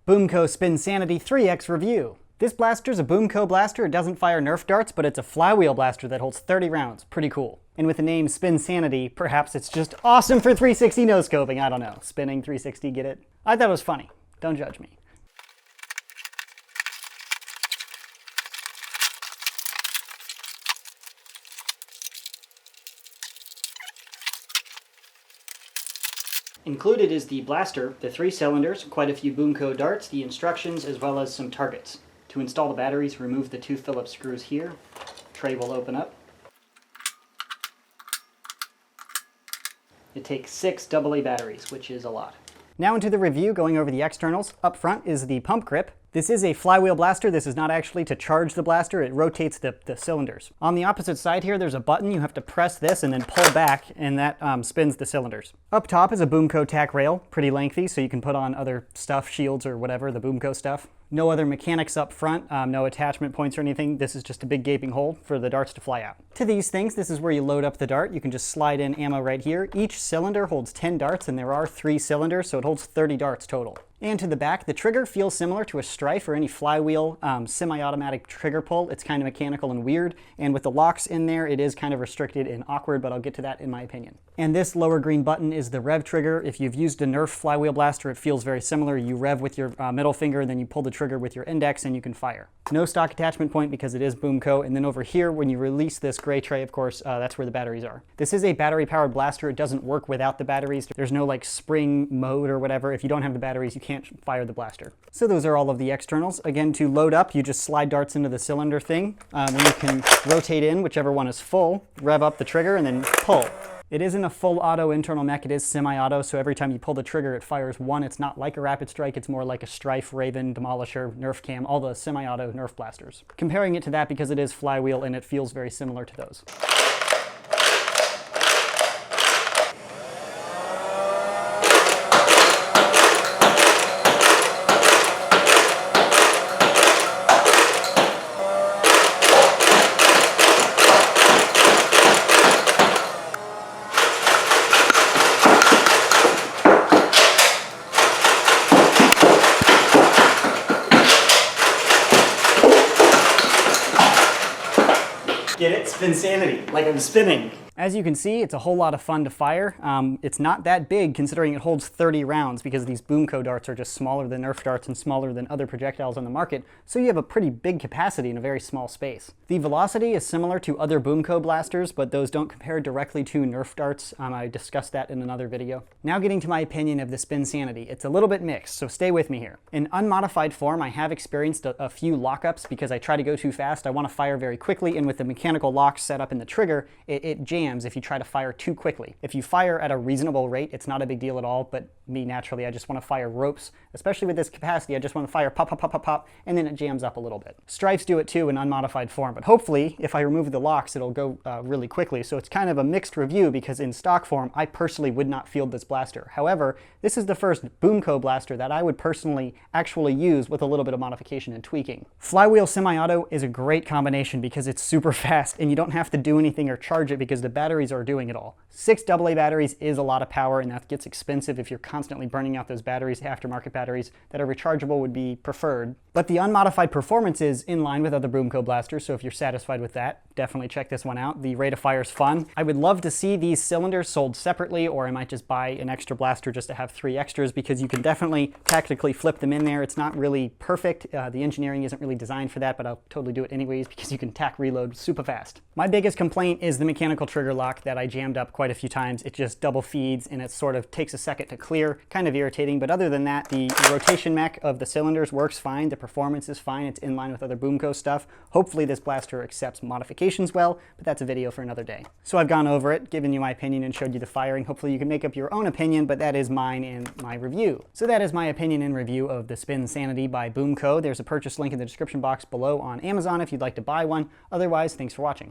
BoomCo Spinsanity 3X review. This blaster is a BoomCo blaster. It doesn't fire Nerf darts, but it's a flywheel blaster that holds 30 rounds. Pretty cool. And with the name Spinsanity, perhaps it's just awesome for 360 no-scoping. I don't know. Spinning 360, get it? I thought it was funny. Don't judge me. Included is the blaster, the 3 cylinders, quite a few BoomCo darts, the instructions, as well as some targets. To install the batteries, remove the 2 Phillips screws here. Tray will open up. It takes 6 AA batteries, which is a lot. Now into the review, going over the externals. Up front is the pump grip. This is a flywheel blaster. This is not actually to charge the blaster. It rotates the cylinders. On the opposite side here, there's a button. You have to press this and then pull back, and that spins the cylinders. Up top is a BoomCo tack rail, pretty lengthy, so you can put on other stuff, shields or whatever, the BoomCo stuff. No other mechanics up front, no attachment points or anything. This is just a big gaping hole for the darts to fly out. To these things, this is where you load up the dart. You can just slide in ammo right here. Each cylinder holds 10 darts, and there are 3 cylinders, so it holds 30 darts total. And to the back, the trigger feels similar to a Strife or any flywheel semi-automatic trigger pull. It's kind of mechanical and weird, and with the locks in there, it is kind of restricted and awkward, but I'll get to that in my opinion. And this lower green button is the rev trigger. If you've used a Nerf flywheel blaster, it feels very similar. You rev with your middle finger, then you pull the trigger with your index, and you can fire. No stock attachment point because it is BoomCo, and then over here, when you release this gray tray, of course, that's where the batteries are. This is a battery-powered blaster. It doesn't work without the batteries. There's no like spring mode or whatever. If you don't have the batteries, you can't fire the blaster. So those are all of the externals. Again, to load up, you just slide darts into the cylinder thing, and you can rotate in whichever one is full, rev up the trigger, and then pull. It isn't a full auto internal mech, it is semi-auto, so every time you pull the trigger it fires 1. It's not like a Rapid Strike, it's more like a Strife, Raven, Demolisher, Nerf Cam, all the semi-auto Nerf blasters. Comparing it to that because it is flywheel and it feels very similar to those. Get it? Spinsanity, like I'm spinning. As you can see, it's a whole lot of fun to fire. It's not that big considering it holds 30 rounds because these BoomCo darts are just smaller than Nerf darts and smaller than other projectiles on the market, so you have a pretty big capacity in a very small space. The velocity is similar to other BoomCo blasters, but those don't compare directly to Nerf darts. I discussed that in another video. Now getting to my opinion of the Spinsanity. It's a little bit mixed, so stay with me here. In unmodified form, I have experienced a few lockups because I try to go too fast. I want to fire very quickly, and with the mechanical locks set up in the trigger, it jams if you try to fire too quickly. If you fire at a reasonable rate, it's not a big deal at all, but me naturally, I just want to fire ropes. Especially with this capacity, I just want to fire pop, pop, pop, pop, pop, and then it jams up a little bit. Strifes do it too in unmodified form, but hopefully, if I remove the locks, it'll go really quickly. So it's kind of a mixed review because in stock form, I personally would not field this blaster. However, this is the first BoomCo blaster that I would personally actually use with a little bit of modification and tweaking. Flywheel semi-auto is a great combination because it's super fast and you don't have to do anything or charge it because the batteries are doing it all. 6 AA batteries is a lot of power, and that gets expensive if you're constantly burning out those batteries. Aftermarket batteries that are rechargeable would be preferred. But the unmodified performance is in line with other BoomCo blasters, so if you're satisfied with that, definitely check this one out. The rate of fire is fun. I would love to see these cylinders sold separately, or I might just buy an extra blaster just to have 3 extras because you can definitely tactically flip them in there. It's not really perfect. The engineering isn't really designed for that, but I'll totally do it anyways because you can tack reload super fast. My biggest complaint is the mechanical trigger lock that I jammed up quite a few times. It just double feeds and it sort of takes a second to clear. Kind of irritating, but other than that, the rotation mech of the cylinders works fine. The performance is fine. It's in line with other BoomCo stuff. Hopefully this blaster accepts modifications well, but that's a video for another day. So I've gone over it, given you my opinion, and showed you the firing. Hopefully you can make up your own opinion, but that is mine and my review. So that is my opinion and review of the Spinsanity by BoomCo. There's a purchase link in the description box below on Amazon if you'd like to buy one. Otherwise, thanks for watching.